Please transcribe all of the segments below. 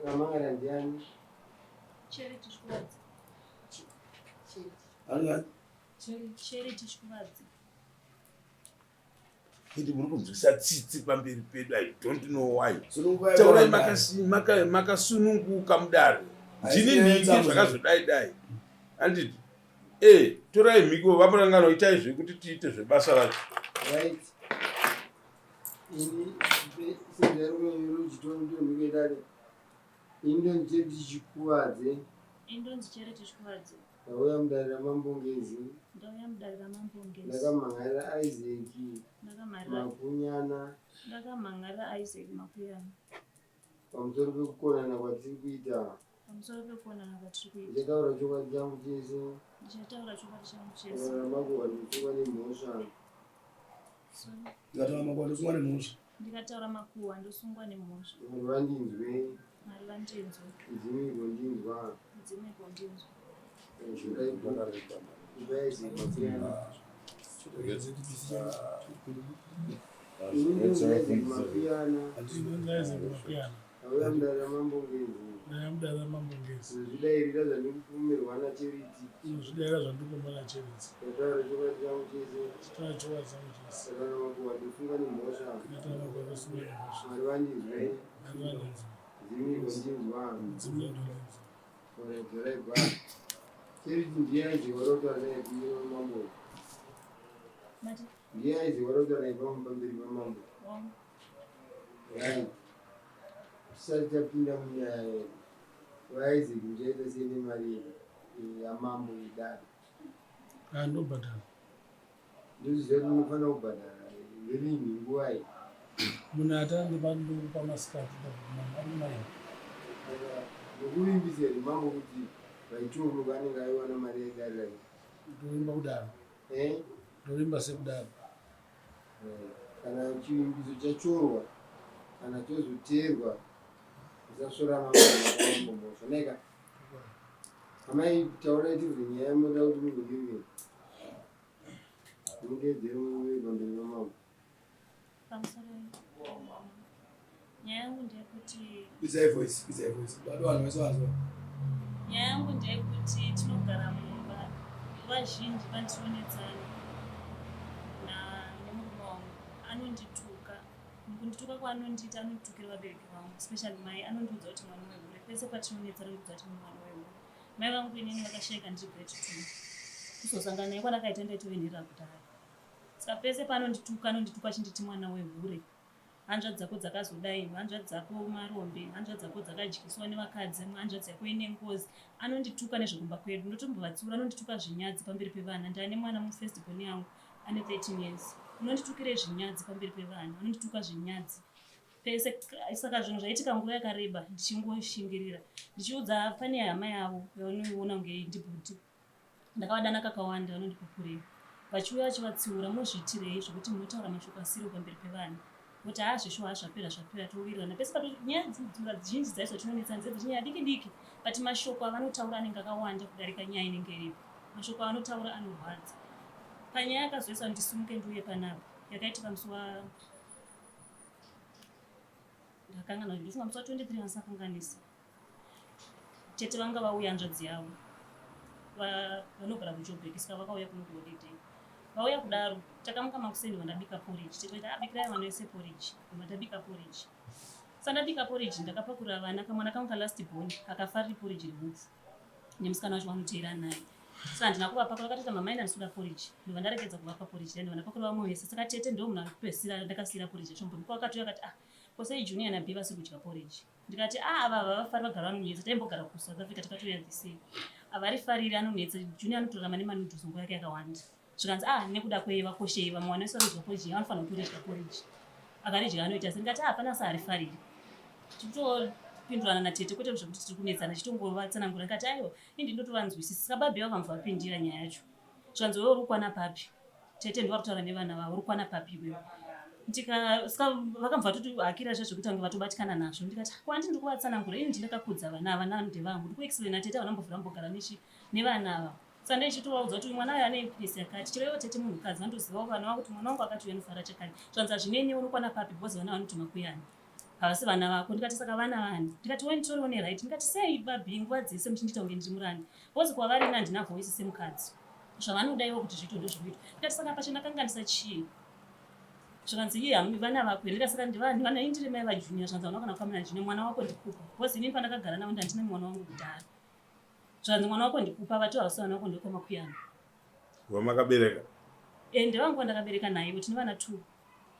Ramangala ndiani? Charity Shkuradze. Charity Shkuradze. Hindi muri kunzwisa tsitsi pamberi pedu. I don't know why. Taurai makasununguka mudare. Ndini ndike zvakazodai. Handiti. Torai mhiko vamurangano itai zvekuti tiite zvebasa racho. Right. Ini sezvarume ruchitoni ndio mhiko idare. Indonzi Charity Shkuradze. Indonzi Charity Shkuradze. Ndauya mudare ramambongezi. Ndauya mudare ramambongezi. Ndakamhangarira Isaac. Makunyana. Ndakamhangarira Isaac Makunyana. Pamusoro pekukonana kwatiri kuita. Pamusoro pekukonana kwatiri kuita. Ndichataura chokwadi changu chese. Ndichataura chokwadi changu chese. Ramakuwa ndisungwa nemhosva. Ndikataura makuwa ndosungwa nemhosva. Ndikataura makuwa ndosungwa nemhosva. Mwari vandinzwe. Mwari vandinzwe. Dzimiko ndinzwa. Dzimiko ndinzwa. Zvidairira zvandikupomerwa naCharity. Zvidairira zvandikupomerwa naCharity. Ndataura chokwadi changu chese. Ndataura chokwadi changu chese. Ndataura makuwa ndosunga nemhosva. Ndataura makuwa ndosunga nemhosva. Mwari vandinzwe. Mwari vandinzwe. Dzimiko ndinzwa. Dzimiko ndinzwa. Orega. Charity ndiye aiziva rotaura naye pamberi pamambo. Ndiye aiziva rotaura naye pamberi pamambo. Right. Tisati tapinda munyaya yedu. Isaac ndichaita sei nemari yamambo idare. Ndobhadhara. Ndoziva kuti unofanira kubhadhara rini nguwai. Munhu atandikupa masikati ari nokuvimbisa here mambo kuti vaitoroka anenge aiwana mari yaidare. Ndoimba kudaro. Ndoimba sekudaro. Kana chivimbiso chachorwa kana chozoteerwa usasvora mambo neka amai taurai tibve nyaya yamoda kuti mugodivei mudeedzere pamberi pamambo. Nyaya yangu ndeyekuti nyaya yangu ndeyekuti tinogara mumba vazhinji vanditionetsana nemurume wangu anondituka. Mukundituka kwaanondiita anonditukira vabereki vangu, especially mai anondiudza kuti mwana wehure. Pese patinonetsana anondiudza kuti mwana wehure. Mai vangu inini vakashayika ndiri grade 2 kuzosangana naye kwanakaita ndaitovenherera kudhaya. Saka pese paanondituka achinditi mwana wehure. Hanzvadzi dzako dzakazodai, hanzvadzi dzako marombe, hanzvadzi dzako dzakadyiswa nevakadzi, hanzvadzi yako ine ngozi. Anondituka nezvekumba kwedu. Ndotombovatsiura anondituka zvinyadzi pamberi pevana. Ndane mwana mufirst born yangu ane 13 years. Unonditukire zvinyadzi pamberi pevana. Anondituka zvinyadzi. Pese saka zvinhu zvaitika nguva yakareba ndichingoshingirira. Ndichiudza pane hama yavo yavanoiona kunge ndibhuti. Ndakavadana kakawanda vanondipupurira. Vachiuya vachivatsiura muzviitirei zvokuti munotaura mashoko asiri pamberi pevana. Kuti zveshuwa zvapera towirirana. Pese nyaya zhinji dzaizo tinonetsana dzedzinyaya diki diki. But mashoko avanotaura anenge akawanda kudarika nyaya inenge iripo. Mashoko avanotaura anorwadza. Panyaya yakazoisa ndisimuke ndiuye panapa yakaitika musi ndakangana ndifunga musi 23 vansakanganisa. Tete vanga vauya hanzvadzi yavo vanogara kuJoburg saka vakauya kuno kuholiday. Vauya kudaro takamuka makuseni vandabika porridge. Tete abikirai vana vese porridge. Vandabika porridge. Sandabika porridge ndakapakurira vana kamwana kangu last born akafarira porridge remufu. Nemusikana wacho vanoteera naye. Saka ndina kuvapakura akati mama ina ndisuda porridge. Ndovandarekedza kuvapa porridge then vandapakura vamwe vese. Saka tete ndo munhu akupesira ndakasira porridge chombo. Ndipo akati kwose Junior na Biva sikudya porridge. Ndikati ava vafari vagara vanonetsa taimbogara ku South Africa takatoya this year. Avari farira anonetsa Junior anotora mane manudusi nguva yake yakawanda. Zvikanzi nekuda kwevakoshei vamwe vanoisa rudya porridge vanofanira kutoridya porridge. Akaridya anoita sengati hapana saari farira. Tichitopindurana natete kwete zvokuti tiri kunetsana chitongovatsanangura ndikati aiwa indi ndotovanzwisisa. Saka babhi vakamva vapindira nyaya yacho. Zvikanzi wewe uri kwana papi? Tete ndivari kutaura nevana vavo uri kwana papi iwewe? Saka vakamva kuti akira zvekuti vange vatobatikana nazvo. Ndikati kwandi ndiri kuvatsanangura ini ndakakudza vana ava nani ndevangu ndiri kuexplaina tete vanambovhura mbogara nevana ava. Saka ndichitovaudza kuti mwana uyu ane impulisi yakati chero iwo tete munhukadzi vandozivawo vana vangu kuti mwana wangu akati uyu anofara chakati. Zvanzi hazvineni unokwana papi bhozi vana vanoti makuyani. havasi vana vako. Ndikati saka vana vani? Ndikati wenitoriwo neright. Ndikati sei babi nguva dzese muchindiita kunge ndiri muranda? Bozi kwavari ina handina voice semukadzi. Zvavanodaiwo kuti zviito ndozvinoitwa. Ndikati saka pachandakanga ndisachii. Zvikanzi iye hamuvi vana vako. Ndikati saka ndivana indiri mai vajunior. Zvikanzi hauna kukamira junior. Mwana wako ndikupa. Bozi inini pandakagara navo handina mwana wangu kudhara. Zvikanzi mwana wako ndikupa vati havasi vana vako ndokwamakwiyana. Wamakabereka? Ndevangu ndakabereka naye tine vana 2.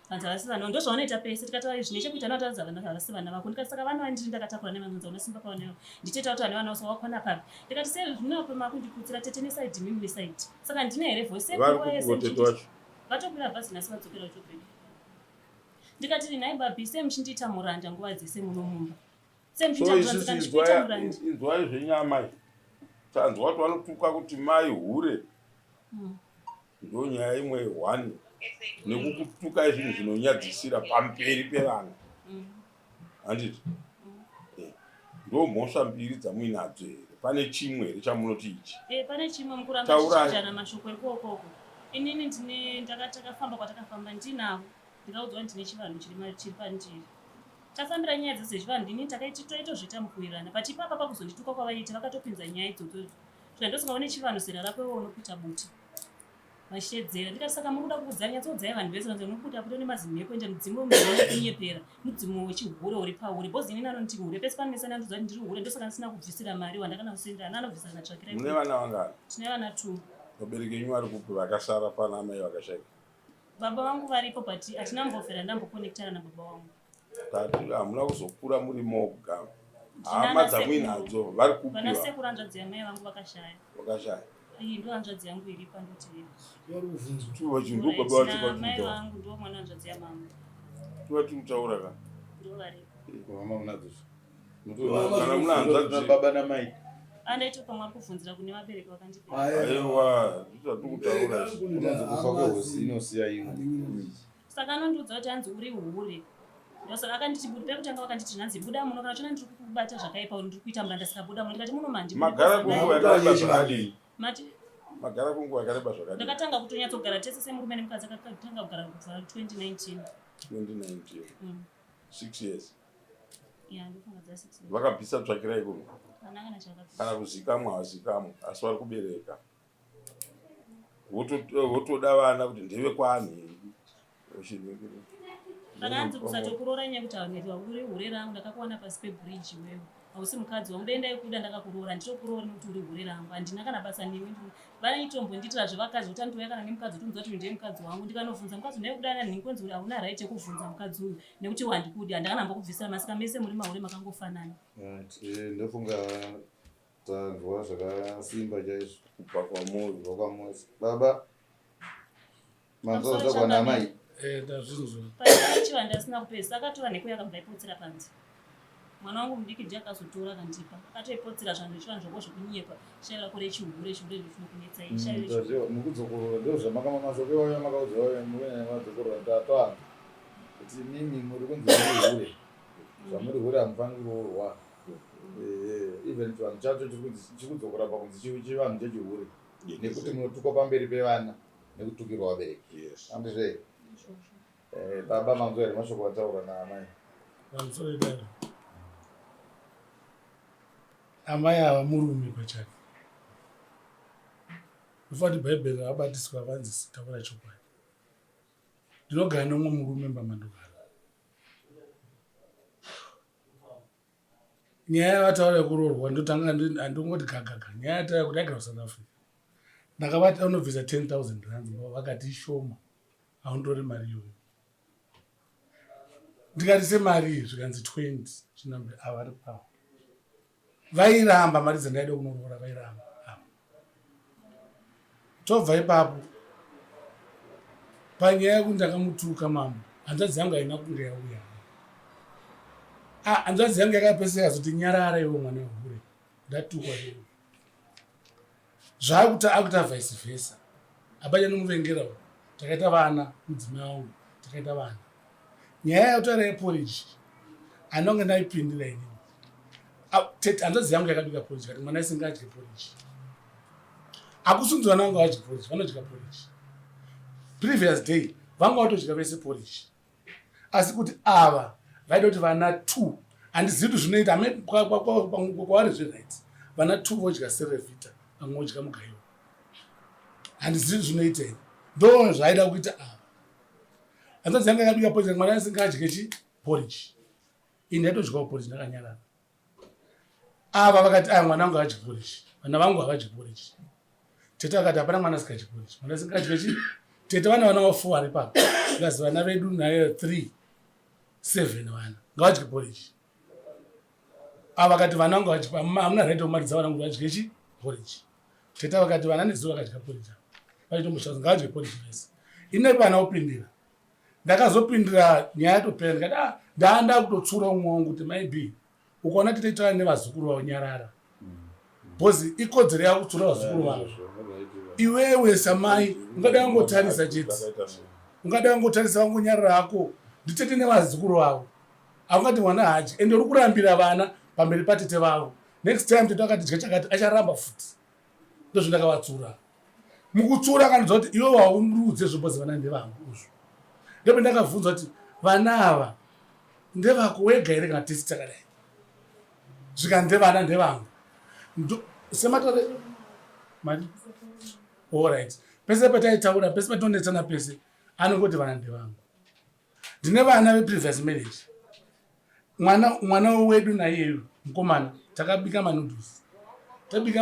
Vanzi havasi vana ndozvaunoita pese. Tikati zvine chekuita navataudza vana havasi vana vako. Ndikati saka vana vandiri ndakatakura nevanzi una simba paonewo. Ndichitaura kuti vane vana vose wakwana papi. Ndikati sei zvinopa makundikutsira tete nesaidi mimi nesaidi. Saka ndine here voice nguva yese. Vatokwira bhazi nhasi vadzokera uchopeni. Ndikati nai babi semuchindiita muranda nguva dzese munomumba. Semuchindiita muranda. Inzwai zvenyama. Tanzwa kuti vanotuka kuti mai hure. Ndonyaya imwe 1 nekukutuka izvinhu zvinonyadzisira pamberi pevana. Handiti? Ndomhosva mbiri dzamuinadzo here. Pane chimwe here chamunoti ichi? Pane chimwe mukuramba chichijana mashoko ekokoko. Inini takafamba kwatakafamba ndinavo. Ndikaudzwa ndine chivanhu chiri pandiri. Tafambira nyaya dzese zvivanhu ndini takaitozviita mukuwirirana. Pachipapa pakuzondituka kwavaita vakatopinza nyaya idzodzo. Zvandosingaone chivanhu zera rakowo unopita buti. Mashedzera. Ndikati saka muri kuda kuudzanya nyatsodzai vanhu vese vanzi unokuda kuti mazimhe kuenda mudzimbo muzvino kunyepera. Mudzimbo wechihure uri pahure. Bozi inini anoti hure pese panesana ndodzwa ndiri hure ndosaka ndisina kubvisira mari wandakana kusendera ana anobvisira natsvakirai. Mune vana vangani? Tine vana 2. Vabereki venyu vari kupi vakasara pana amai vakashayika? Baba vangu varipo but hatina mbofera ndambokonektana nababa vangu. Tati hamuna kuzokura muri moga. Hama dzamuinadzo vari kupiwa. Vana sekuru hanzvadzi yamai vangu vakashaya. Vakashaya? Iyi ndo hanzvadzi yangu iripa ndoti Tuva chinhu baba vati mai vangu ndo mwana hanzvadzi yamama. Tuva timutaura ka? Ndo varipo. Mama unadzo. Kana muna hanzvadzi baba namai. Andaito pamwe ari kubvunzira kune vabereki vakandipa. Aiwa, ndizvati kutaura. Unadzo kufa kwehosi inosiya imwe. Saka anondiudza kuti hanzi uri hure. Ndosaka akanditi pekutanga vakanditi nhanzi buda muno kana chona ndiri kubata zvakaipa uri kuita muranda saka buda muno. Ndikati munomandi. Magara kunguva yakareba zvakadii? Mati Magara kunguva yakareba zvakadii? ndakatanga kutonyatsogara tese semurume nemukadzi akatanga kugara kubva 2019. 2019. 6 years. Ya ndofunga dza 6 years. Vakabvisa tsvakirai kuno? Ananga nachakabvisa. Kana kuzikamwa havazikamwa asi vari kubereka. Votoda vana kuti ndeve kwani. Vakanzi kusatokuroora nyaya kuti haunetwa uri hure rangu ndakakuwana pasi pebridge wewe. Hausi mukadzi wangu ndoenda kuda ndakakuroora nditokuroora nekuti uri hure rangu. Handina kana basa newe. Vanoitombondiitira zvevakadzi kuti ndouya kana nemukadzi utonzwa kuti ndiye mukadzi wangu. Ndikanovhunza mukadzi unaye kudana nhinkonzi kuti hauna right yekuvhunza mukadzi uyu nekuti wandikudi handakana mbokubvisira masika mese muri mahure makangofanana. Ndofunga tanzwa zvakasimba chaizvo Kubva kwamwoyo. Baba manzwa kwana mai. Ndazvinzwa. Pachiva ndasina kupesa akatora nekuya akabva ipotsera panze. Mwana wangu mudiki ndiye akazotora akandipa. Akatoipotsera zvanhu zvivanhu zvako zvokunyepa. Shaira kore chihure zvifuna kunetsa ishaira. Mukudzokoro ndozvamakama mazokewa makaudzwa muvene madzokoro ndatwa. Kuti mimi muri kunzi hure. Zvamuri hure hamufaniri kuroorwa. Even chivanhu chacho chikudzokora pakunzi chivanhu chechihure. Nekuti munotukwa pamberi pevana nekutukirwa vabereki. Andizve. Baba manzwa here mashoko ataura naamai. Pamusoro pedaro. Amai ava murume pachake. Nofati bhaibheri abatiswa vanzi taura chokwadi. Ndinogara nomwe murume mbamandogara. Nyaya yavataura yekuroorwa ndotanga handongoti gagaga. Nyaya yataura kuti agara kuSouth Africa. Ndakavati anobvisa 10,000 rands vakati ishoma. Haundori mari iyoyo. Ndikati semari iyi zvikanzi 20 chinambe avari pavo. Vairamba mari dzandaida kunoroora vairamba. Tobva ipapo panyaya yekuti ndakamutuka mambo hanzvadzi yangu haina kunge yauya. Hanzvadzi yangu yakapesera zoti nyarara iwe mwana wehure ndatukwa iwe. Zvakuti akuita vice versa. Abacha nomuvengerawo takaita vana mudzimai wangu takaita vana. Nyaya yekutaura yeporiji handonge ndaipindira inini. Hanzvadzi yangu yakabika poriji kati mwana isingadye poriji. Hakusunzi vana vangu havadyi poriji, vanodya poriji. Previous day vanga vatodya vese poriji. Asi kuti ava vaida kuti vana 2 handizivi kuti zvinoita kwavari zviright vana 2 vodya serevhita vamwe vodya mugayiwa handizivi zvinoita ii ndo zvaida kuita ava hanzanzi yanga yakabika poriji mwana asingadye chi poriji ini yatodyawo poriji ndakanyarara ava vakati mwana wangu havadyi poriji vana vangu havadyi poriji tete vakati hapana mwana asingadyi poriji mwana asingadye chi tete vana 4 ari papo ikazi vana vedu nayo 3 7 vana ngavadye poriji ava vakati vana vangu hamuna right kumaridza vana kuti vadye chi poriji tete vakati vana nezuva vakadya poriji vaitomboshaa ngavadye poriji vese ine vana opindira ndakazopindira nyaya yatopera ndikati ndaanda kutotsura umwe wangu kuti maybe ukaona titoitana nevazukuru vaunyarara bhozi ikodzero yako kutsura vazukuru vavo iwewe samai ungada wangotarisa chete ungada wangotarisa vangonyarara ako nditete nevazukuru vavo aungati mwana haji ende uri kurambira vana pamberi patete vavo next time tete akati dya chakati acharamba futi ndozvendakavatsura mukutsura kanodza kuti iwe waundudze zvobhozi vana ndevangu uzvo ndope ndakabvunza kuti vana ava ndevako wega here kana tisi takadai zvika ndevana ndevangu sematore mari allright pese pataitaura pese patonetsana pese anongoti vana ndevangu ndine vana veprevious marriage mwana wedu naiyeyu mukomana takabika manoodles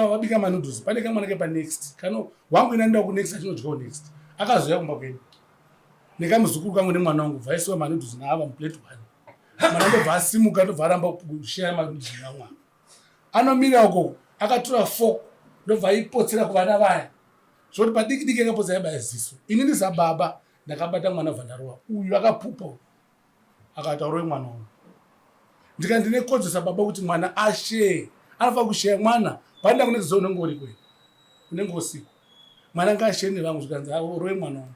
wabika manoodles pane kamwana kepa next kano wangu inaenda kunext achinodyawo next akazoya kumba kwedu nekamuzukuru kangu nemwana wangu vaisiwa manoodles naava muplate 1 mwana ndobva asimuka ndobva aramba kushaya manoodles namwana anomira uko akatora fork ndobva aipotsera kuvana vaya zvoti padiki diki akapotsa yabaya ziso ini ndisababa ndakabata mwana vhandarowa uyu akapupa akataura mwana wangu ndika ndine kodzo sababa kuti mwana ashee anofa kushaya mwana panda kune zizo unenge uri kwe unenge usiku mwana ngashee nevangu zvikanzi rowe mwana wangu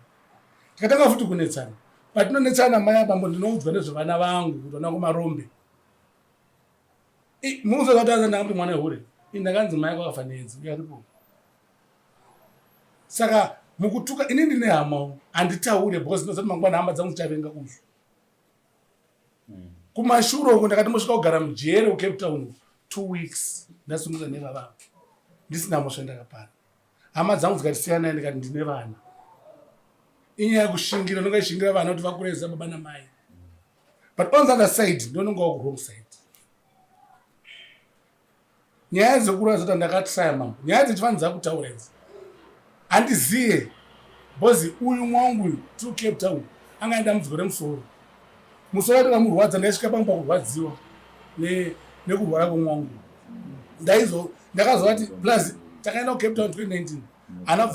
tikatanga futi kunetsana patinonetsana mai abambo ndinoudzwa nezvevana vangu kuti vana kumarombe muuzozataza ndakamti mwana hure ndakanzi mai kwakafa nenzi uyaripo saka mukutuka ini ndine hama handitaure because ndozati mangwana hama dzangu tichavenga uzvo kumashure uko ndakati mosvika kugara mujere kucape town 2 weeks ndasunguza nevavavo ndisina mosva ndakapara hama dzangu dzikati siyana ndikati ndine vana inyaya yekushingira ndongaishingira vana kuti vakureza baba namai but on the other side ndononga wrong side nyaya dzekura zota ndakatisaya mambo nyaya dzechifanidzaa kutaura idzi handiziye bhozi uyu mwangu tiri Cape Town angaenda mudziko remusoro musoro ati kamurwadza ndaisvika pangu pakurwadziwa nekurwara kwomwangu ndakazova kuti plus takaenda kuCape Town 2019 ana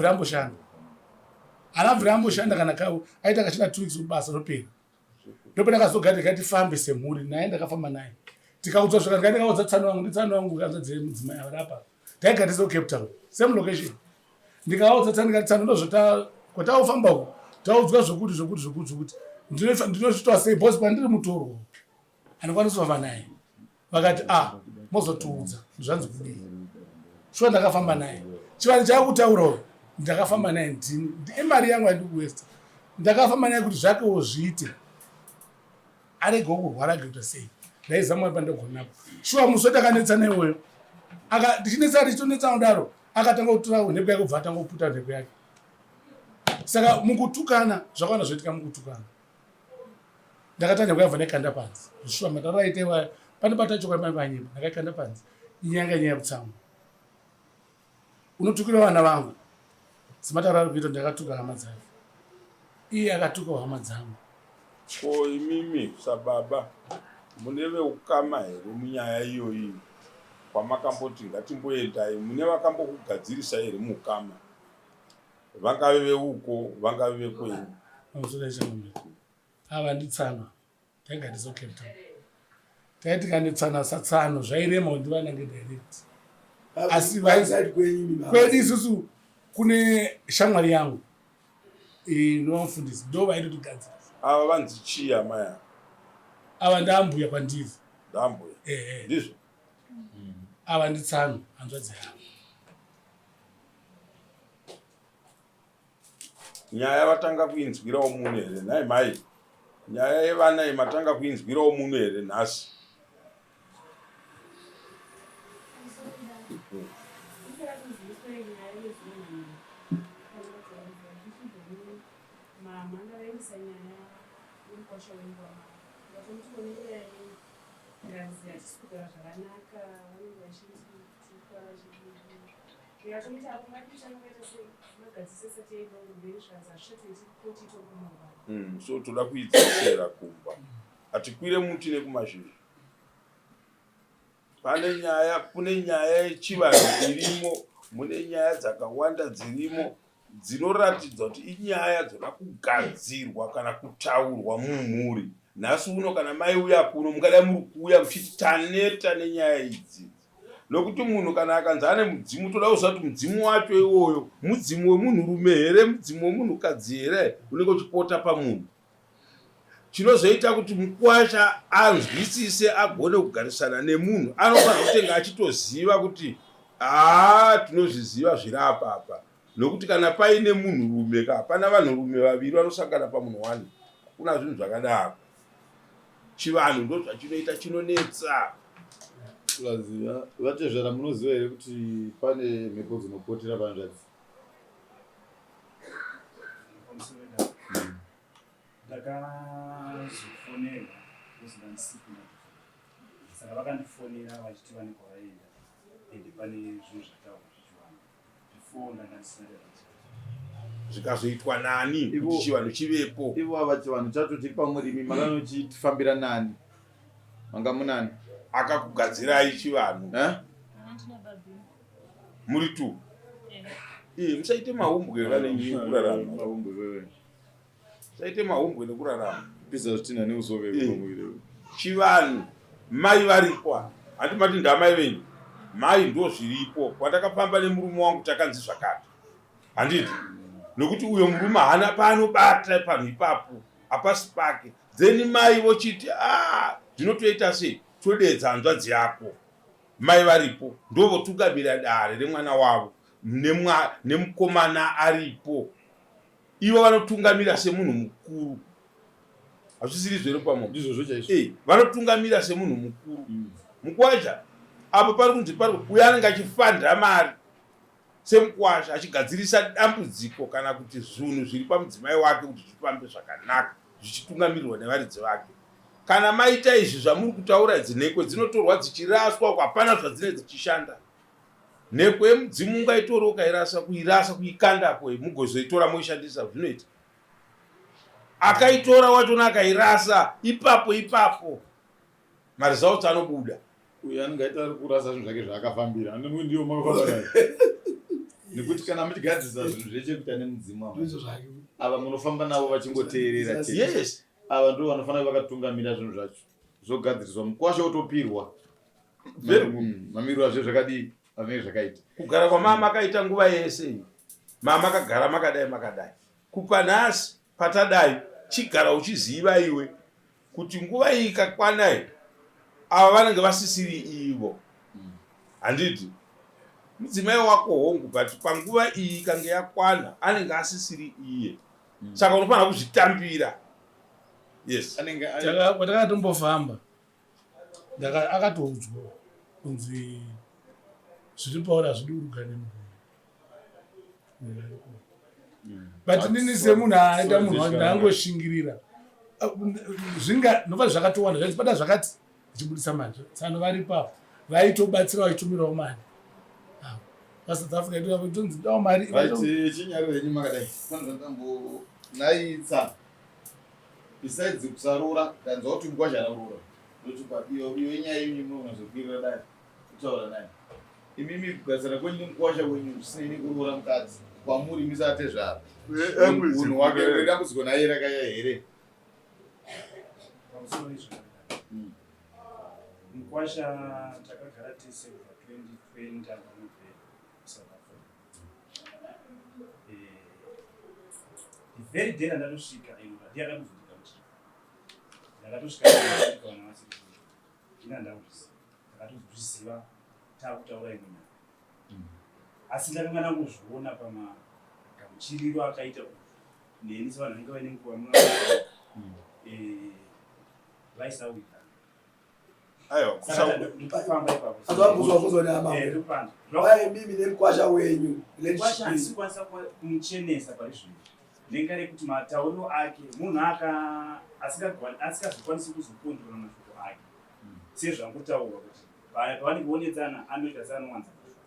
bvira amboshanda kana kawo aita akashanda 2 weeks kubasa ropera ndope ndakazogara ndikatifambe semhuri naye ndakafamba naye tikaudzwa zvaka ndikaudza tsano wangu kanza dzemudzimai avarapa taigatiso Cape Town same location ndikaudza tsano ndikati tsano ndozvota kwataufamba uko taudzwa zvokuti ndinosvitwa sei bhosi pandiri mutorwa anokwanisa kufamba naye vakati mozotiudza zvanzi kudii shuwa ndakafamba naye chivani chaakutaurawo ndakafamba naye ndini imari yangu andikuwesta ndakafamba naye kuti zvakewo zviite aregewo kurwara kuita sei ndaizama pandagonapo shuwa musi takanetsana iwoyo ndichinetsa tichitonetsa kudaro akatanga kutora nhepo yake kubva atanga kuputa nhepo yake saka mukutukana zvakawanda zvoitika mukutukana ndakata nhepo yabva ndaikanda panzi shuwa mataura aitewa pane patachokwa mai vanyimba ndakaikanda panzi inyanga nyaya yekutsamwa unotukira vana vangu simataura ari kuita ndakatuka hama dzake iye akatukawo hama dzangu ko imimi sababa mune veukama here munyaya iyoyi kwamakamboti ngatimboendai mune vakambokugadzirisa here mukama vangave veuko vangave vekwenyu amusodaichaombe ava nditsana taigatiso Cape Town taiti kanditsana satsano zvairema kuti ndivanange direct asi kwedu isusu kune shamwari yangu novamufundisi ndo vaiti tigadzirisa ava vanzi chiya maya ava ndaambuya kwandiri ndambuya ndizvo ava nditsano hanzvadzi yangu nyaya vatanga kuinzwirawo munhu here nai mai nyaya yevana yematanga kuinzwirawo muno here nhasi. So toda kuidzosera kumba atikwire muti nekumashizha. Kune nyaya yechivanhu irimo, mune nyaya dzakawanda dzirimo dzinoratidza kuti inyaya dzoda kugadzirwa kana kutaurwa mumhuri. Nhasi uno kana mai uya kuno mungadai muri kuuya muchiti taneta nenyaya idzi, nokuti munhu kana akanzi ane mudzimu toda kuziva kuti mudzimu wacho iwoyo mudzimu wemunhurume here, mudzimu wemunhukadzi here unenge uchipota pamunhu. Chinozoita kuti Mukwasha anzwisise agone kugarisana nemunhu anofanira kutenga achitoziva kuti tinozviziva zviri apa, nokuti kana paine munhurume hapana vanhurume vaviri vanosangana pamunhu wani, hakuna zvinhu zvakadaro. Chivanhu ndo zvachinoita chinonetsa. Vatezvara munoziva here kuti pane mhepo dzinopotera vanzvadzi? Ndakazofonera kuzivanisiku saka vakandifonera vachiti vane kwavaenda ende pane zvinhu zvataurwa zvichiwanda before ndandisina zvikazoitwa nani kuti chivanhu chivepo. Ivo ava chivanhu chacho chiri pamurimi makanochitifambira nani? Manga munani akakugadzirai chivanhu muri tu musaite mahumbwe kana kurarama. Saite mahumbwe nekurarama pisa zvitina neusove kumuviri. Chivanhu mai varipo, handimati ndamai venyu, mai ndo zviripo. Kwatakafamba nemurume wangu takanzi zvakati, handiti nokuti uyo murume hana paanobata panhu ipapo hapasi pake. Dzeni mai vochiti zvinotoita sei, todedza hanzvadzi yako. Mai varipo ndo votungamira dare remwana wavo nemukomana aripo. Ivo vanotungamira semunhu mukuru. Hazvisiri zvero pamwe ndizvo chaizvo. Vanotungamira semunhu mukuru. Mukwasha apo pari kunzi pari uyo anenge achifandira mari semukwasha achigadzirisa dambudziko kana kuti zvinhu zviri pamudzimai wake kuti zvifambe zvakanaka zvichitungamirirwa nevaridzi vake. Kana maita izvi zvamuri kutaura idzi, nhekwe dzinotorwa dzichiraswa, hapana zvadzinenge dzichishanda. Nhekwe yemudzimu ungaitora ukairasa, kuikandapo mugozoitora moishandisa, zvinoita. Akaitora wachona akairasa ipapo maresults anobuda. Uyo anenge aita ari kurasa zvinhu zvake zvaakafambira ndiyo makafambira nekuti kana muchigadzisa zvinhu zvechekuita nemudzimu ava munofamba navo vachingoteerera. Yes, ava ndo vanofanira vakatungamira zvinhu zvacho zvogadziriswa. Mukwasha otopirwa mamiriro azvo zvakadii azvinenge zvakaita. Kugara kwamama akaita nguva yese, mama akagara makadai kupa nhasi patadai, chigara uchiziva iwe kuti nguva iyi ikakwana ava vanenge vasisiri ivo. Handiti mudzimai wako hongu, but panguva iyi ikange yakwana anenge asisiri iye, saka unofanira kuzvitambira. Yes, kwatakatombofamba akatoudzwa kunzi zviri paura zviduruka nemunhu, but nini semunhu aita munhu ndaangoshingirira nova zvakatowanda zvaipata zvakati zvichibudisa manje sano varipapo vaitobatsira vaitumirawo mari. South Africa itonzi ndawo mari chinyari renyu makadai panzvandambo naitsa besides kusarura kanzwa kuti Mukwasha ararura ndotupa iyo inyaya yenyu munozokwirira dai kutaura naye imimi kugarisana kwenyu Mukwasha wenyu zvisinei nekurura mukadzi kwamuri misate zvaro munhu wake dambudziko naye rakaya here. pamusoro izvozvo Mukwasha takagara tese kubva 2020 takanobve South Africa. The very day ndandosvika ndiyakambovhundika muchiri ndakatosvika kana vasiri ina ndakatozviziva taakutaura imwe nyaya, asi ndakanga ndangozviona pamagamuchiriro akaita neni sevanhu vanenge vaine nguva vaisawika aiwa ndikufamba ipapo azvabvunzwa bvunzo neamamwe vai mimi nemukwasha wenyu asikwanisa kumuchenesa pari zvino nenga rekuti matauriro ake munhu asikazokwanisi kuzokontrola mashoko ake sezvangotaurwa kuti pavanenge onetsana anoita seanowanza mashoko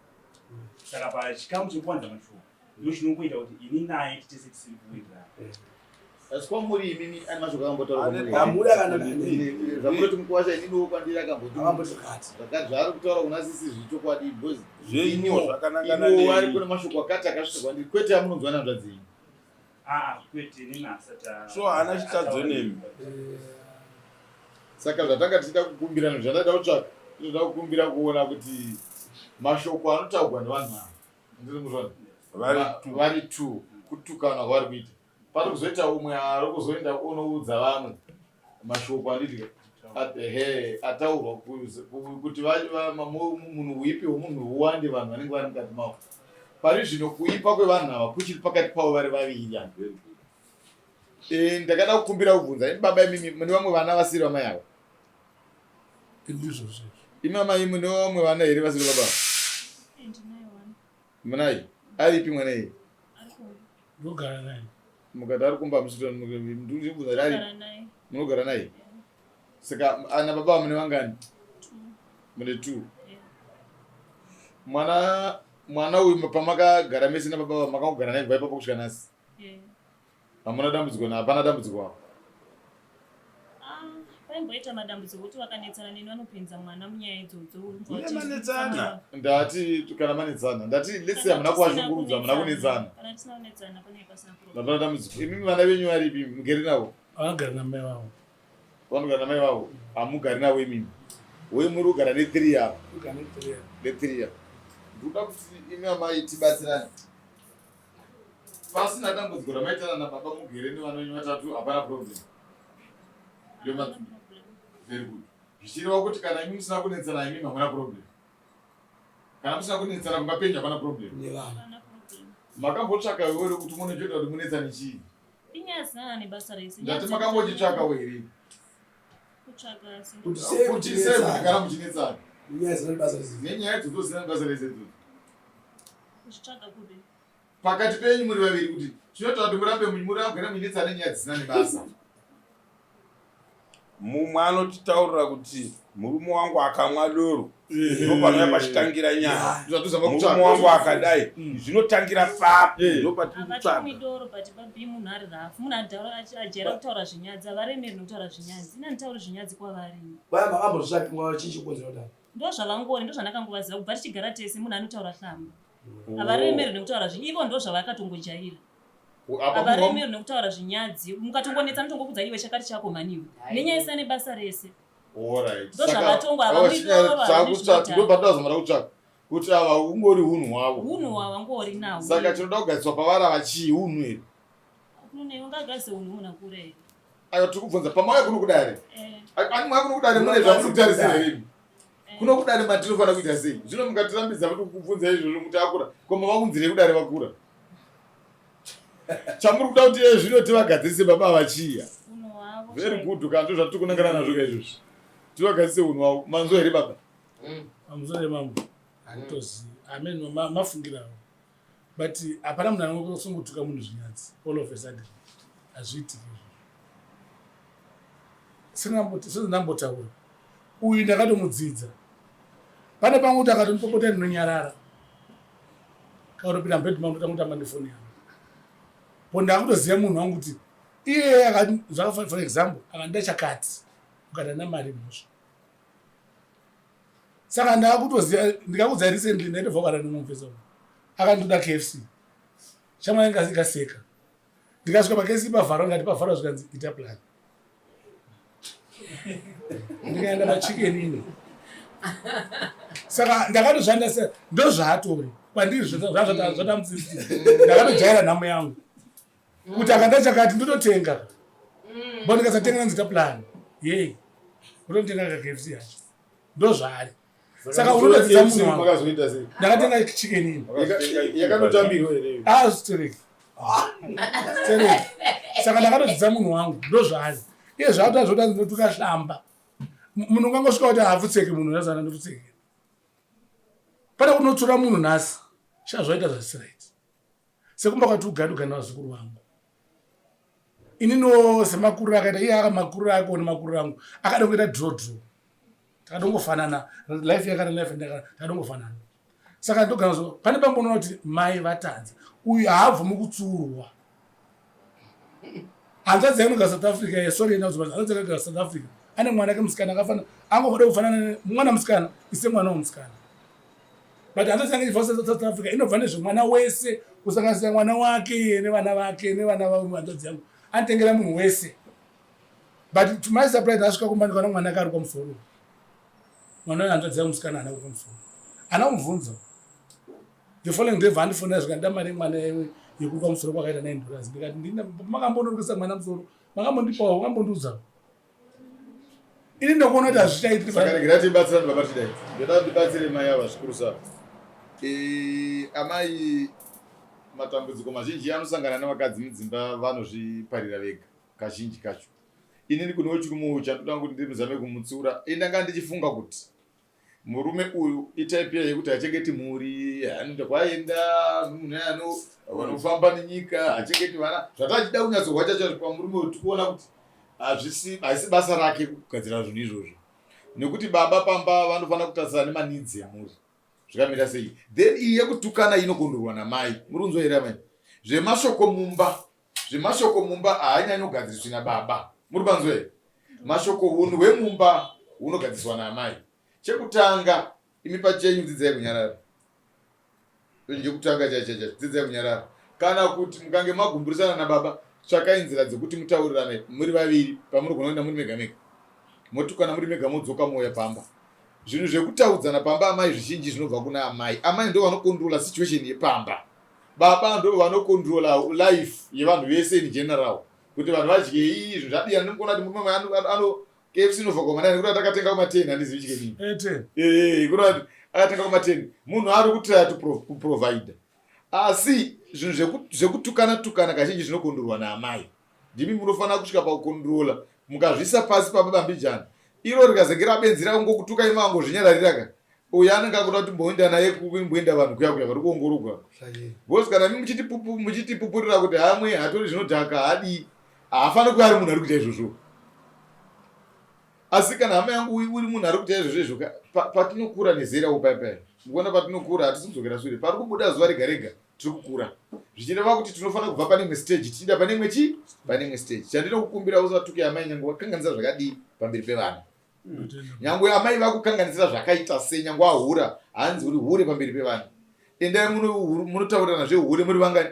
saka pachikamu chekuwanza mashoko ndo chinongoita kuti ini naye titese tisiri kuwirirana asi kwamuri imimi ane mashoko amuri akambotauraazvamunoti mukwasha ininiwo kwandiri akamboti zvakati zvaari kutaura kuna sisi zvichokwadi because zvenyu zvakanangana iniwo ari kune mashoko akati akasvika kwandiri kwete amunonzwa nanzvadzini kwete nenasata so haana chitadzo nemi saka zvatanga tichida kukumbira zvandada kutsvaka tinoda kukumbira kuona kuti mashoko anotaurwa nevanhu ava ndiri muzvona vari two kutukana kwavari kuita pari kuzoita umwe ari kuzoenda unoudza vamwe mashoko anditi ataurwa kuti munhu uipi wemunhu uwande vanhu vanenge vari mukati mavo pari zvino kuipa kwevanhu ava kuchiri pakati pavo vari vaviri ndakada kukumbira kubvunza ini baba imimi mune vamwe vana vasiri vamai ava imi amai mune vamwe vana here vasiri baba munai aripi mwana iyi ndogara naye mukati ari kumba musitondibvunza ari munogara naye saka ana baba mune vangani mune 2 mwana uyu pamakagara mese nababa makangogara naye kubva ipapo kusvika nhasi hamuna dambudziko hapana dambudziko wavo paimboita madambudziko kuti vakanetsana neni vanopinza mwana munyaya idzodzo manetsana ndati kana manetsana ndati letse hamuna kuwashungurudza hamuna kunetsana kana tisina kunetsana pane pasina hapana dambudziko imimi vana venyu varipi mugeri navo vanogara namai vavo vanogara namai vavo hamugari navo imimi we muri kugara ne3 yavo ne3 yavo ndoda kuti imi amai tibatsirane pasina dambudziko ramaitana nababa mugere nevana venyu vatatu hapana problem very good zvichireva kuti kana imi musina kunetsana imi hamuna problem kana musina kunetsana mungapenya hapana problem makambotsvaka wewe kuti munochoita kuti munetsane chii inyazana nebasa rese ndati makambochitsvaka were kuti sei muchigara muchinetsana nebasa rese nenyaya idzodzo zina nebasa rese idzodzo kuchitsvaga kupi pakati penyu muri vaviri kuti chinotaura kuti murambe muragara muinetsana nenyaya dzisina nebasa mumwe anotitaurira kuti murume wangu akamwa doro ndopanouya pachitangira nyaya murume wangu akadai zvinotangira papi ndopatiri kutsvaga midoro but babi munhu ari rafu munhu ajera kutaura zvinyadzi avaremeri nokutaura zvinyadzi ina nditauri zvinyadzi kwavari vaya makambozvitsvaka chichikonzera kudaro ndo zvavangori ndo zvandakangovaziva kubva tichigara tese munhu anotaura hlamba avaremeri nekutaura ivo ndo zvavakatongojaira avaremeri nekutaura zvinyadzi mukatongonetsa notongokudza iwe chakati chako maniwe nenyaya isina nebasa rese ndo zvavatongo avamidoroandopandazomara kutsvaka kuti ava ungori unhu hwavo wangori nawo saka tinoda kugariswa pavari ava chii unhu here ungagarise unhu muna kure aiwa tiri kubvunza pamauya kuno kudare animwa kuno kudare mune zvamunokutarisira remi kuno kudare matinofanira kuita sei zvino mukatirambidza kuti kubvunza izvozvo kuti akura koma vaunzirei kudare vakura chamuri kuda kuti zvino tivagadzise baba vachiya very good kana ndo zvatiri kunangana nazvo kaizvozvi tivagadzise unhu wavo manzo here baba pamusoro emambo handitozivi amen mafungirawo but hapana munhu anosungutuka munhu zvinyadzi all of a sudden hazviitiki sezvandambotaura uyu ndakatomudzidza pane pamwe kuti akatonipopota ndinonyarara kakatopinda mbedhi mangu tangotamba nefoni yangu po ndakutoziva munhu wangu kuti iye for example akandida chakati ukada namari musha saka ndakutoziva ndikakudza recently ndaitobva kara nemumvesa akandoda KFC shamwa yanga ikaseka ndikasvika pakesi pavharo ngati pavharo zvikanzi ita plan ndikaenda pachicken ini saka ndakatozvandasa ndo zvaatori kwandiri zvatamudzidzisa ndakatojaira nhamo yangu kuti akanda chakati ndototenga bo ndikasatenga nzita plan yei unotenga ka KFC yacho ndo zvaari saka unotodzidza munhu wangu ndakatenga chicken ini yakanotambirwa here stereki saka ndakatodzidza munhu wangu ndo zvaari iye zvautazvota tukahlamba munhu ungangosvika kuti haapfutseki munhu nazana ndopfutseki pane kunotsura munhu nhasi zvaita zvasiraiti sekumba kwati ugadi ugani vazukuru vangu inino semakuriro akaita iye akamakuriro ako nemakuriro angu akada kuita drodro takadongofanana life yakana life takadongofanana saka ndogana so pane pamboona kuti mai vatanza uyu haabvumi kutsurwa hanzadzi yanogara South Africa yesori inazoba hanzadzi yakagara South Africa ane mwana wake musikana akafana angoda kufanana mwana musikana ise mwana womusikana but hanzadzi yange ibva South Africa inobva nezvemwana wese kusanganisira mwana wake nevana vake nevana vamwe hanzadzi yangu anotengera munhu wese but to my surprise asvika kumbani kana mwana akari kwamusoro mwana hanzadzi yangu musikana ana kwamusoro ana kumubvunza the following day vandifona zvikanda mari mwana yekupa musoro kwakaita $9 ndikati ndina makambonorukisa mwana musoro makambondipawo makambondiudza ini ndokuona kuti hazvichaitiki saka regerai tibatsirane baba tidai ndoda ndibatsire mai ava zvikuru sava amai matambudziko mazhinji anosangana nevakadzi mudzimba vanozviparira vega kazhinji kacho inini kunewo chirumu chandoda kuti ndimuzame kumutsura ndanga ndichifunga kuti murume uyu itaipi yekuti hachengeti mhuri anoita kwaenda munhu vanofamba nenyika hachengeti vana zvatachida kunyatsorwa chacho pamurume uyu tikuona kuti haisi basa rake kugadzira zvinhu izvozvo nekuti baba pamba vanofanira kutarisana nemanidzi emhuri zvakamira sei then iyi yekutukana inokondorwa namai muri kunzwa mai zvemashoko mumba haanyanyi kugadziriswa nababa muri panzwa here mashoko unhu hwemumba hunogadziriswa namai chekutanga imi pachenyu dzidzai kunyarara chekutanga dzidzai kunyarara kana kuti mukange magumburisana nababa tsvakai nzira dzekuti mutaurirane muri vaviri pamuri kunoenda muri mega mega motukana muri mega modzoka moya pamba zvinhu zvekutaudzana pamba amai zvizhinji zvinobva kuna amai ndo vanokontrola situation yepamba baba ndo vanokontrola life yevanhu vese in general kuti vanhu vadye izvi zvadiyana ndinokuona kuti murume ano KFC inobva kwamanani kuti atakatenga kuma10 handizivi chike nini kuti akatenga kuma10 munhu ari kutraya kuprovida asi zvinhu zvekutukana kazhinji zvinokondorwa naamai ndimi munofanira kusvika pakukondrola mukazvisa pasi pabambijana iro rikazengera benzi rako ngokutuka ima angozvinyararira ka uyu anenge akuda kuti mboenda naye kumboenda vanhu kuya vari kuongorogwa bcause kana muchitipupurira kuti hamwe hatori zvinodhaka hadi haafaniri kuva ari munhu ari kuita izvozvo asi kana hama yangu uri munhu ari kuita izvozvo patinokura nezera upaipai ndikuona patinokura hatisi kudzokera sure pari kubuda zuva rega rega tiri kukura zvichireva kuti tinofanira kubva pane imwe stage tichienda pane imwe stage chandinokukumbira usatuke amai nyange wakanganisa zvakadii pamberi pevana nyangwe amai vakukanganisira zvakaita se nyangwe ahura hanzi uri hure pamberi pevana endai munotaurirana zvehure muri vangani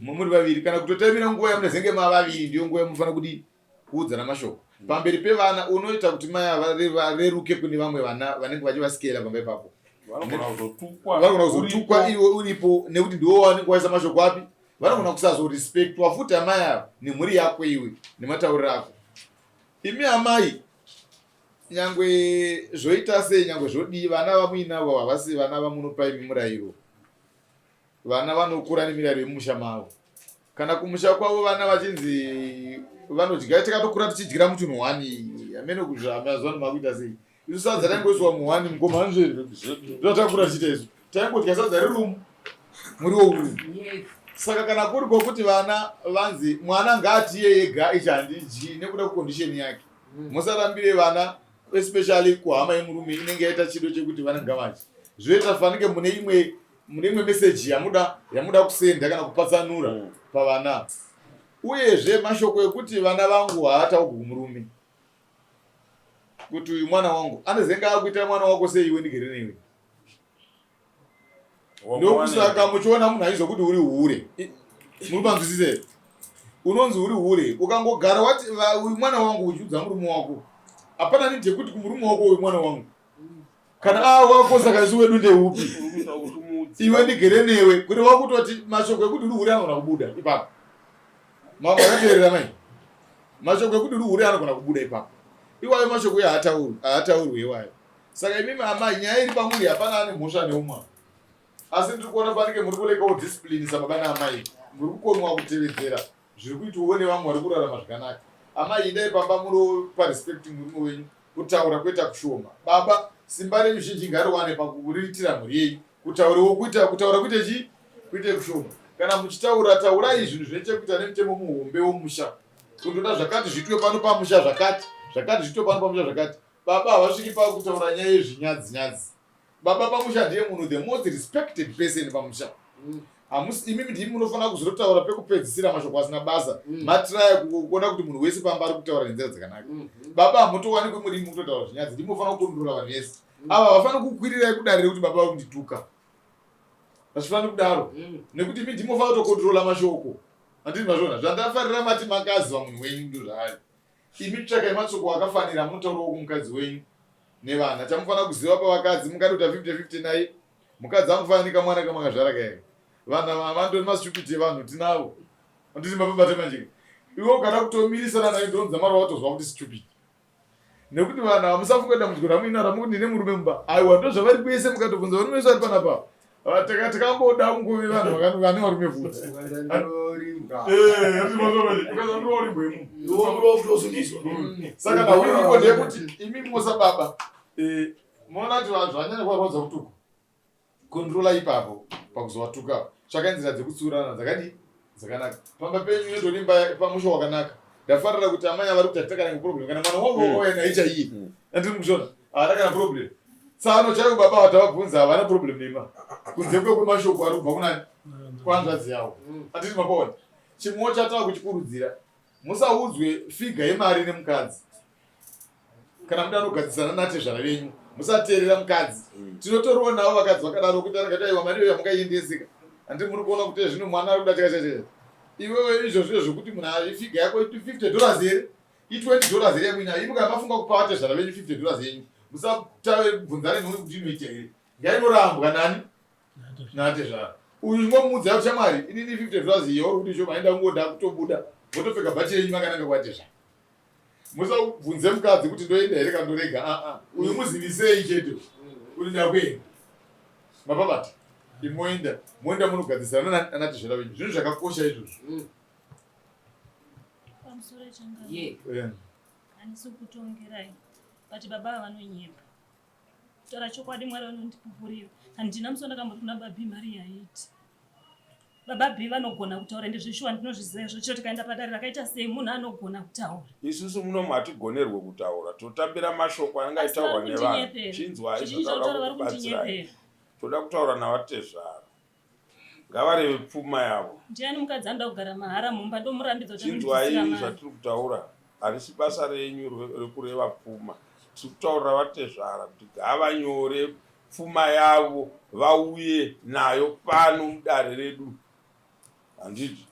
muri vaviri kana kutotaimira nguva yamunezenge mavaviri ndiyo nguva yamunofanira kudi kuudzana mashoko pamberi pevana unoita kuti mai ava vareruke kune vamwe vana vanenge vachivasikela pamba ipapo vanogona kuzotukwa iwe uripo nekuti ndiwo wanenge waisa mashoko api vanogona kusazorespektwa futi amai ava nemhuri yako iwe nematauriro ako imi amai nyangwe zvoita sei nyangwe zvodii vana vamuinavo havasi vana vamunopa imi murayiro vana vanokura nemirayiro yemusha mavo kana kumusha kwavo vana vachinzi vanodya takatokura tichidyira muchinhu wani amene kuzvamazuva nomakuita sei isu sadza taingoiswa muhwani mugomhanzve zvatakura tichiita izvo taingodya sadza rirumu muriwo uru saka kana kuri kwokuti vana vanzi mwana ngaatiye ega ichi handidyi nekuda kukondisheni yake musarambire vana especially kuhama yemurume inenge yaita chido chekuti vana ngavadyi zvoita fanike mune imwe meseji yamuda kusenda kana kupatsanura pavana uyezve mashoko ekuti vana vangu haataugwi kumurume kuti uyu mwana wangu anozenga akuita mwana wako sei iwe ndigere newe ndokusaka muchiona munhu aizokuti uri hure muri panzwisise unonzi uri hure ukangogara wati uyu mwana wangu uchiudza murume wako hapana nidi yekuti kumurume wako uyu mwana wangu kana wakosaka isu wedu ndeupi iwe ndigere newe kuti wakutoti mashoko ekuti uri hure anogona kubuda ipapo mama akateerera mai mashoko ekuti uri hure anogona kubuda ipapo iwayo mashoko haataurwi iwayo saka imimi amai nyaya iri pamuri hapana ane mhosva neumwa asi ndiri kuona panike muri kulekawo discipline sababa naamai muri kukonwa kutevedzera zviri kuitwawo nevamwe vari kurarama zvakanaka amai idai pamba muri parespecting murume wenyu, kutaura kwete kushoma. Baba simba renyu zhinji ngariwane pakuriritira mhuri yenyu, kutaura kuite chi kuite kushoma. Kana muchitaura taurai zvinhu zvine chekuita nemutemo muhombe womusha. Kundoda zvakati zvitwe pano pamusha zvakati zvitwe pano pamusha zvakati. Baba havasviki pakutaura nyaya yezvinyadzi. Baba pamusha ndiye munhu the most respected person pamusha. Imimi ndimi munofanira kuzotaura pekupedzisira mashoko asina basa. Matiraya kuona kuti munhu wese pamba ari kutaura nenzira dzakanaka. Baba hamutowanikwe muri mukutotaura zvinyadzi, ndimi munofanira kutondora vanhu vese. Ava vafanira kukwirirai kudarire kuti baba vakundituka. Hazvifaniri kudaro. Nekuti imi ndimi munofanira kutokontrola mashoko. Handiti mazvona zvandafarira mati makaziva munhu wenyu ndo zvaari. Imi tsvakai mashoko akafanira munotaurawo kumukadzi wenyu nevana. Chamufanira kuziva pavakadzi mungati kuti 50-50 naye. Mukadzi amufanika mwana kamakazvara kaere. Vana vamando masitupiti vanhu tinavo. Handiti mababa manjika. Iwe ugada kutomirisana naye ndonza mara watozwa kuti stupid. Nekuti vana hamusafunga dambudziko ramuinaro mukuti ndine murume mumba. Aiwa ndo zvavari kuise mukatobvunza varume vese vari panapa. Takamboda kungovi vanhu vane varume bvudzi. Saka nauripo ndeyekuti imi musababa muona kuti vanhu zvanyanya kuvarwadza kutuka kontrola ipapo pakuzovatuka tsvakai nzira dzekutsiurana dzakadii dzakanaka. Pamba penyu inotorimba pamusha wakanaka. Ndafarira kuti amai avari kuti hatakana neproblem kana mwana wangu wauya naye chaiye andiri mukushona hatakana problem. Tsano chaivo baba vatavabvunza havana problem nema kunze kwemashoko ari kubva kunani kwanzvadzi yavo. Hatiti makaona chimwewo chatava kuchikurudzira musaudzwe figa yemari nemukadzi. Kana muda anogadzisana natezvara venyu musateerera mukadzi. Tinotoriwo navo vakadzi vakadaro kuti akati aiwa mari iyo yamungaendeseka handiti muri kuona kuti zvino mwana ari kuda chakachacheza. Iwewe izvozvo zvokuti munhu afiga yako $50 here $20 here mwina imuka mafunga kupa vatezvara venyu $50 yenyu musabvunzane nhuri kuti inoita here ngainorambwa nani natezvara. Uyu ngomuudza kuti shamwari inini $50 iyo uri kuti sho maenda kungoda kutobuda motopfeka bhachi renyu makananga kwatezvara. Musabvunze mukadzi kuti ndoenda here kana ndorega. Uyu muzivisei chete kuti ndakuenda mapapata imoenda munogadzisana anatezvara venyu. Zvinhu zvakakosha izvozvo. Pamusoro changu handisi kutongerai but baba vanonyepa. Kutaura chokwadi Mwari vanondipupurira. Handina musi wandakamboti kuna Babi Maria iti. Baba B vanogona kutaura ndezveshuwa ndinozviziva izvo. Chero tikaenda padare rakaita sei munhu anogona kutaura. Isusu munomu hatigonerwe kutaura. Totambira mashoko anenge aitaurwa nevanhu. Chinzwai zvotaura kubatsirai. Toda kutaura navatezvara. Ngavareve pfuma yavo. Ndiani mukadzi anoda kugara mahara mumba ndomurambidza kuti chinzwai zvatiri kutaura harisi basa renyu rekureva pfuma. Tiri kutaurira vatezvara kuti ngavanyore pfuma yavo vauye nayo pano mudare redu. Handiti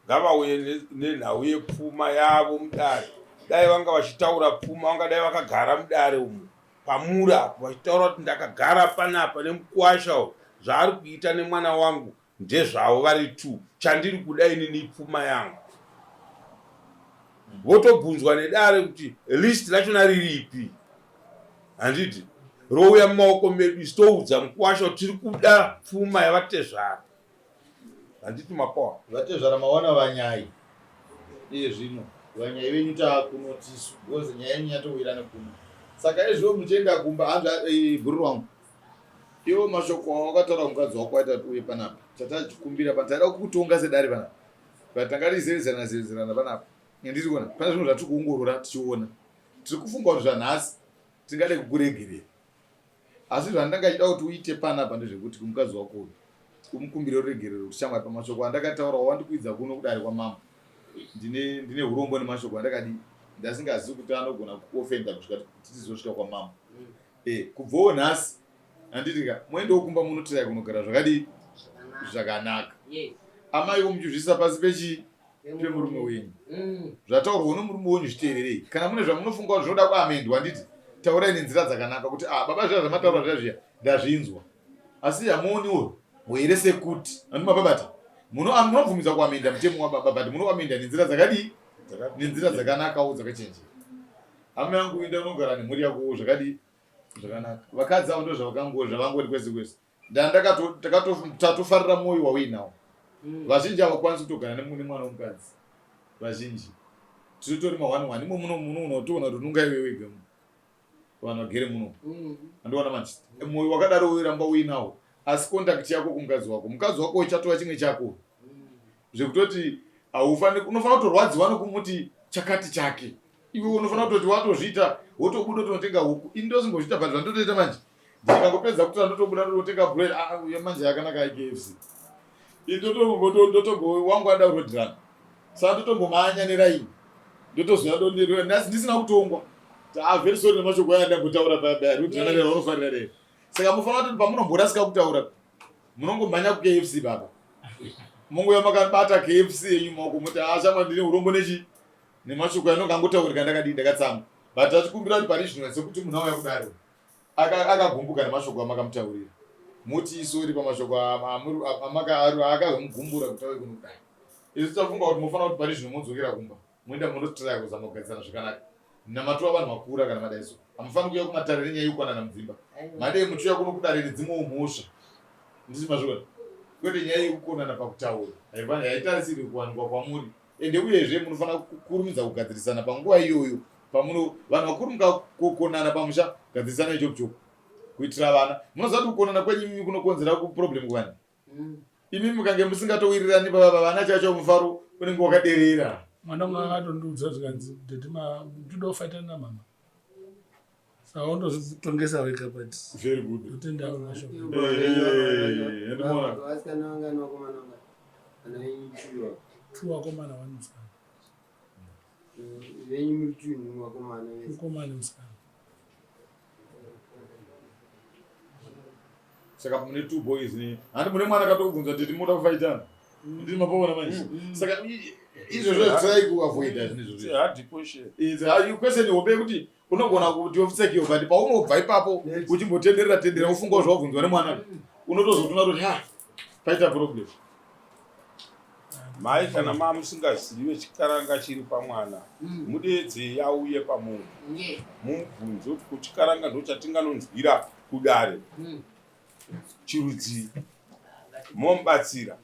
ngavauye nenhau yepfuma yavo mudare. Dai vanga vachitaura pfuma vangadai vakagara mudare umu pamura vachitaura kuti ndakagara panapa nemukwasha uyu zvaari kuita nemwana wangu ndezvavo vari 2 chandiri kuda inini pfuma yangu. Votobvunzwa nedare kuti list rachona riripi. Handiti rouya mumaoko medu isitoudza mukwasha kuti tiri kuda pfuma yavatezvara. Handiti mapawa vatezvara mawana vanyai iye zvino vanyai venyu taakunotisu because nyaya yenyu yatowira nekuno. Saka izvo muchienda kumba hanza bhuru wangu iwo mashoko awakataura mukadzi wako aita uye panapa chatachikumbira pataida kukutonga sedare panapa patangarizevezerana panapa. Ndiri kuona pane zvinhu zvatiri kuongorora tichiona tiri kufunga kuti zvanhasi tingade kukuregerera asi zvandangachida kuti uite panapa ndezvekuti kumukadzi wako uyu umukumbire uregerero kuti shamwari pamashoko andakataura wandikuidza kuno kudare kwamama ndine urombo nemashoko andakadi ndasingazivi kuti anogona kuofenda kusvika titizosvika kwamama. Kubvawo nhasi handitika muendewo kumba munotirai kunogara zvakadii zvakanaka. Amaiwo muchizvisa pasi pechi pemurume wenyu zvataurwa nomurume wenyu zviteererei. Kana mune zvamunofunga kuti zvinoda kuamendwa handiti taurai nenzira dzakanaka kuti baba zviya zvamataura zviya zviya ndazvinzwa asi hamuoniwo here sekuti handimababata munobvumidza kuamenda mutemo wababa but munoamenda nenzira dzakadii nenzira dzakanakawo dzakachenjera. Hama yangu enda unogara nemhuri yakowo zvakadii zvakanaka. Vakadzi avo ndo zvavangoti kwese kwese tatofarira mwoyo wauinawo. Vazhinji havakwanisi kutogara nemwana womukadzi vazhinji tiritori ma1 imo muno unotoona kuti unonga iwe wega vanhu vagere muno andiwana manje mwoyo wakadaro wiramba uinawo asi contact yako kumukadzi wako uchatova chimwe chako zvekutoti unofanira kutorwadziwa nokumuti chakati chake iwe unofanira kutoti watozviita wotobuda tonotenga huku ini ndosimbozviita but zvandotoita manje ndikangopedza kuti ndotobuda ndototenga bread manje yakanaka iKFC ndotongo wangu ada rodran saka ndotombomanya neraini ndotozoya nhasi ndisina kutongwa very sorry nemashoko aya ndangotaura parodran unofanira rei saka mufanira kuti pamunomborasika kutaura munongomhanya kuKFC baba mongoya makabata KFC yenyu maoko muti shamwa ndine urombo nemashoko anonga angotaurika ndakatsama but achikumbira kuti pari zvino sekuti munhu auya kudaro akagumbuka nemashoko amakamutaurira muti isori pamashoko akazomugumbura kuti auye kuno kudai izvi tafunga kuti mufanira kuti pari zvino mudzokera kumba muenda mundotraya kuzama kugadzisana zvakanaka namatova vanhu makura kana madaiso hamufaniri kuuya kumatarire nyaya yekuwanana mudzimba madei muchiuya kuno kudarire dzimwewo mhosva ndisi mazvokana kwete nyaya yekukonana pakutaura haitarisiri kuwanikwa kwamuri ende uyezve munofanira kukurumidza kugadzirisana panguva iyoyo vanhu vakuru mukakonana pamusha gadzirisana ichoku choku kuitira vana munoziva kuti kukonana kwenyu imi kunokonzera kuproblem kuvana imi mukange musingatowirirani baba vana chacho mufaro unenge wakaderera mwana wangu akatondiudza zvikanzi ndidofaitana namama saka undozvitongesa wega but very good utendawo mashoko vasikana vangani vakomana two wakomana one musikana venyu muri two vakomana mukomana musikana saka mune two boys ni handi mune mwana akatobvunza kuti muda kufaitana ndiri mapaona manje saka izvozvo try kuavoida zvinezvo question hope kuti unogona kuti ofiseki but paunobva ipapo uchimbotenderera ufunga zvawabvunzwa nemwana unotozotuna kuti paita problem mai kana mamusingazive chikaranga chiri pamwana mudedzei auye pamunhu mumubvunze kuti kuchikaranga ndo chatinganonzwira kudare chirudzi momubatsira